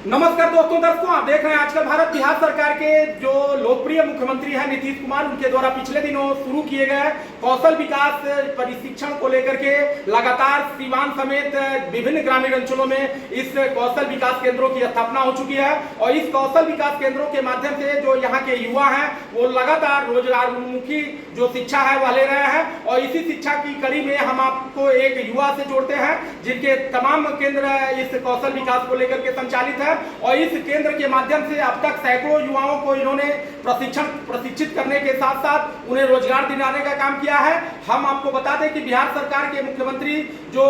नमस्कार दर्शकों, आप देख रहे हैं आजकल भारत बिहार सरकार के जो लोकप्रिय मुख्यमंत्री हैं नीतीश कुमार, उनके द्वारा पिछले दिनों शुरू किए गए कौशल विकास प्रशिक्षण को लेकर के लगातार सीवान समेत विभिन्न ग्रामीण अंचलों में इस कौशल विकास केंद्रों की स्थापना हो चुकी है। और इस कौशल विकास केंद्रों के माध्यम से जो यहाँ के युवा हैं वो लगातार रोजगार उन्मुखी जो शिक्षा है वह ले रहे हैं। और इसी शिक्षा की कड़ी में हम आपको एक युवा से जोड़ते हैं जिनके तमाम केंद्र इस कौशल विकास को लेकर के संचालित है। और इस केंद्र के माध्यम से अब तक सैकड़ों युवाओं को इन्होंने प्रशिक्षित करने के साथ साथ उन्हें रोजगार दिलाने का काम किया है। हम आपको बता दें कि बिहार सरकार के मुख्यमंत्री जो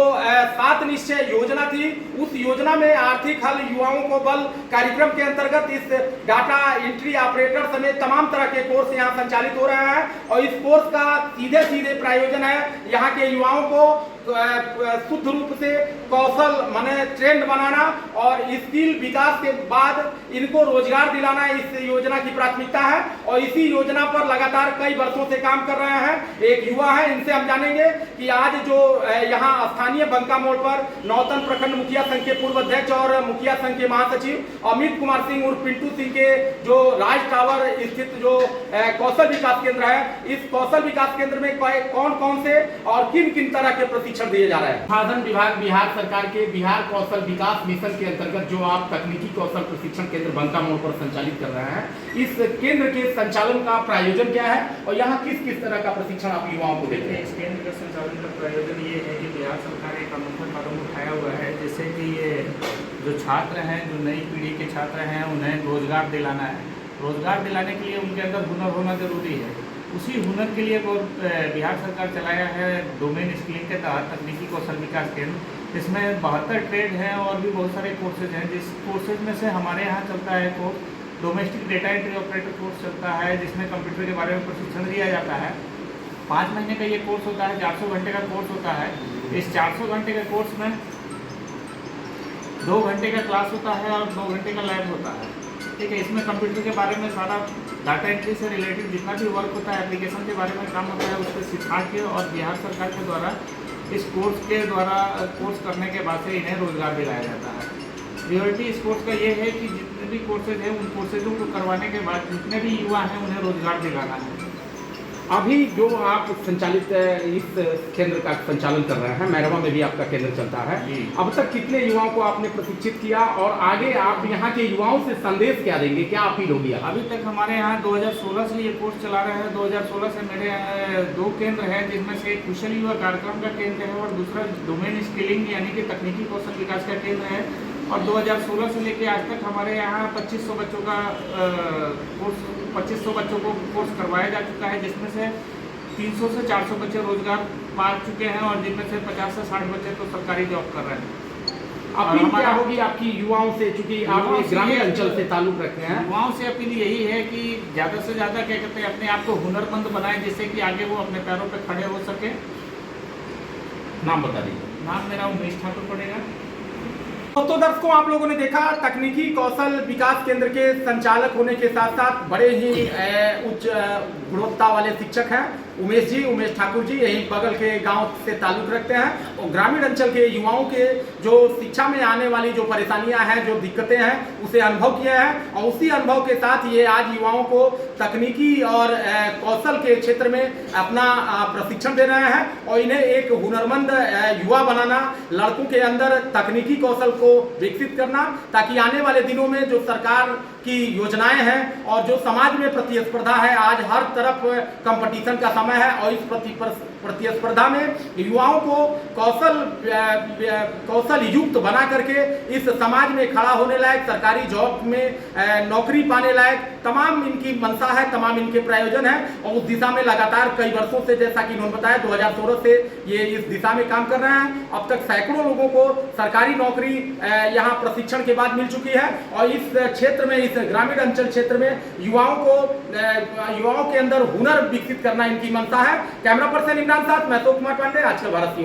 7 निश्चय योजना थी, उस योजना में आर्थिक हल युवाओं को बल कार्यक्रम के अंतर्गत इस डाटा एंट्री ऑपरेटर समेत तमाम तरह के कोर्स यहाँ संचालित हो रहे हैं। और इस कोर्स का सीधे प्रायोजन है यहाँ के युवाओं को शुद्ध रूप से कौशल माने ट्रेंड बनाना और स्किल विकास के बाद इनको रोजगार दिलाना इस योजना की प्राथमिकता है। और इसी योजना पर लगातार कई वर्षों से काम कर रहे हैं एक युवा है, इनसे हम जानेंगे कि आज जो यहाँ स्थानीय बंका मोड़ पर नौतन प्रखंड मुखिया संघ के पूर्व अध्यक्ष और मुखिया संघ के महासचिव अमित कुमार सिंह उर्फ पिंटू सिंह के जो राज टावर स्थित जो कौशल विकास केंद्र है, इस कौशल विकास केंद्र में कौन कौन से और किन किन तरह के प्रशिक्षण दिए जा रहे हैं। साधन विभाग बिहार सरकार के बिहार कौशल विकास मिशन के अंतर्गत जो आप तकनीकी कौशल प्रशिक्षण केंद्र बंका मोड़ पर संचालित कर रहे हैं, इस केंद्र के संचालन का प्रायोजन क्या है और यहाँ किस किस तरह का प्रशिक्षण आप युवाओं को देते हैं? इस केंद्र का संचालन का प्रायोजन ये है कि बिहार सरकार एक अनूठा कदम उठाया हुआ है, जैसे कि ये जो छात्र हैं, जो नई पीढ़ी के छात्र हैं, उन्हें रोजगार दिलाना है। रोजगार दिलाने के लिए उनके अंदर हुनर होना जरूरी है। उसी हुनर के लिए वो बिहार सरकार चलाया है डोमेन स्किलिंग के तहत तकनीकी कौशल विकास केंद्र। इसमें 72 ट्रेड हैं और भी बहुत सारे कोर्सेज हैं। जिस कोर्सेज में से हमारे यहाँ चलता है course domestic data entry operator course चलता है, जिसमें कंप्यूटर के बारे में प्रशिक्षण दिया जाता है। 5 महीने का ये कोर्स होता है, 400 घंटे का कोर्स होता है। इस 400 घंटे के कोर्स में 2 घंटे का क्लास होता है और 2 घंटे का लैब होता है। ठीक है, इसमें कंप्यूटर के बारे में सारा डाटा एंट्री से रिलेटेड जितना भी वर्क होता है, एप्लीकेशन के बारे में काम होता है, उसको सिखा के और बिहार सरकार के द्वारा इस कोर्स के द्वारा कोर्स करने के बाद से इन्हें रोजगार दिलाया जाता है। प्रियोरिटी इस कोर्स का ये है कि जितने भी कोर्सेज हैं उन कोर्सेजों को करवाने के बाद जितने भी युवा हैं उन्हें रोजगार दिलाना है। अभी जो आप संचालित इस केंद्र का संचालन कर रहे हैं, मैरवा में भी आपका केंद्र चलता है, अब तक कितने युवाओं को आपने प्रशिक्षित किया और आगे आप यहाँ के युवाओं से संदेश क्या देंगे, क्या अपील होगी? अभी तक हमारे यहाँ 2016 से ये कोर्स चला रहे हैं। 2016 से मेरे 2 केंद्र हैं, जिसमें से एक कुशल युवा कार्यक्रम का केंद्र है और दूसरा डोमेन स्किलिंग यानी कि तकनीकी कौशल विकास का केंद्र है। और 2016 से लेकर आज तक हमारे यहाँ 2500 बच्चों का कोर्स 2500 बच्चों को कोर्स करवाया जा चुका है, जिसमें से 300 से 400 बच्चे रोजगार पा चुके हैं और जिनमें से 50 से 60 बच्चे तो सरकारी जॉब कर रहे हैं। अपील क्या होगी आपकी युवाओं से, चूंकि आप ग्रामीण अंचल से ताल्लुक रखते हैं? युवाओं से अपील यही है कि ज़्यादा से ज़्यादा क्या कहते हैं अपने आप को हुनरमंद बनाएं, जिससे कि आगे वो अपने पैरों पर खड़े हो सके। नाम बता दीजिए। नाम मेरा उमेश ठाकुर पड़ेगा। तो दर्शकों, आप लोगों ने देखा तकनीकी कौशल विकास केंद्र के संचालक होने के साथ साथ बड़े ही उच्च गुणवत्ता वाले शिक्षक हैं उमेश ठाकुर जी, यही बगल के गांव से ताल्लुक रखते हैं और ग्रामीण अंचल के युवाओं के जो शिक्षा में आने वाली जो परेशानियां हैं, जो दिक्कतें हैं, उसे अनुभव किया है। और उसी अनुभव के साथ ये आज युवाओं को तकनीकी और कौशल के क्षेत्र में अपना प्रशिक्षण दे रहे हैं और इन्हें एक हुनरमंद युवा बनाना, लड़कों के अंदर तकनीकी कौशल को विकसित करना, ताकि आने वाले दिनों में जो सरकार की योजनाएं हैं और जो समाज में प्रतिस्पर्धा है, आज हर तरफ कंपटीशन का समय है और इस प्रतिस्पर्धा में युवाओं को कौशल युक्त बना करके इस समाज में खड़ा होने लायक, सरकारी जॉब में नौकरी पाने लायक तमाम इनकी मंशा है, तमाम इनके प्रायोजन है। और उस दिशा में लगातार कई वर्षों से, जैसा कि उन्होंने बताया, 2016 से ये इस दिशा में काम कर रहे हैं। अब तक सैकड़ों लोगों को सरकारी नौकरी यहाँ प्रशिक्षण के बाद मिल चुकी है। और इस क्षेत्र में, इस ग्रामीण अंचल क्षेत्र में युवाओं के अंदर हुनर विकसित करना इनकी मंशा है। कैमरा पर्सन इमरान साथ मैं तो कुमार पांडे, आज का भारत।